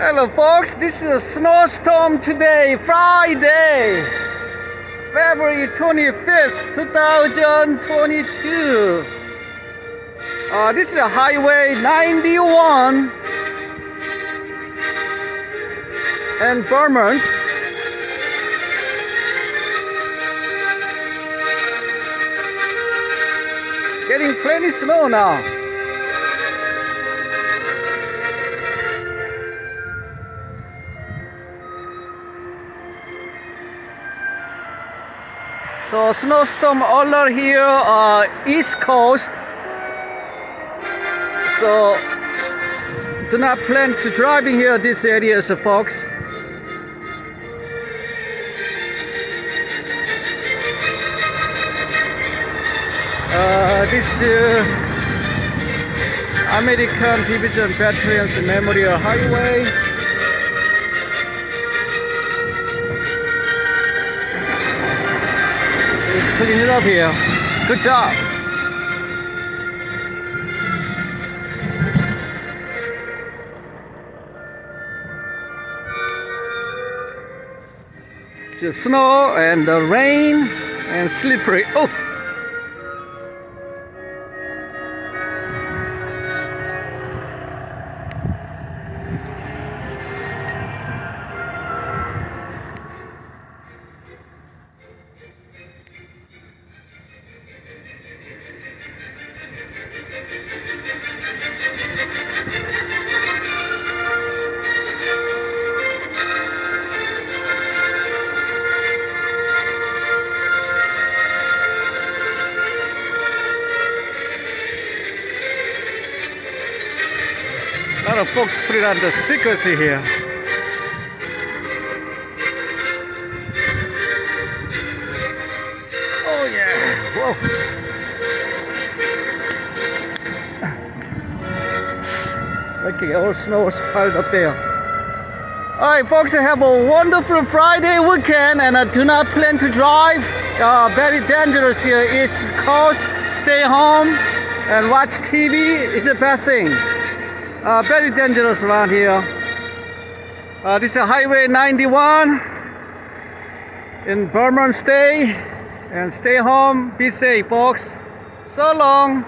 Hello folks, this is a snowstorm today, Friday, February 25th, 2022. This is Highway 91 in Vermont. Getting plenty snow now. So snowstorm alert here, East Coast. So do not plan to driving here this area, so folks. This American Division Veterans Memorial Highway. Clean it up here. Good job. The snow and the rain and slippery. Oh. A lot of folks put it on the stickers here. Oh yeah, whoa. Okay, all snow is piled up there. Alright folks, have a wonderful Friday weekend and do not plan to drive. Very dangerous here, East Coast. Stay home and watch TV. It's the best thing. Very dangerous around here. This is Highway 91 in Vermont State. And stay home, be safe folks. So long.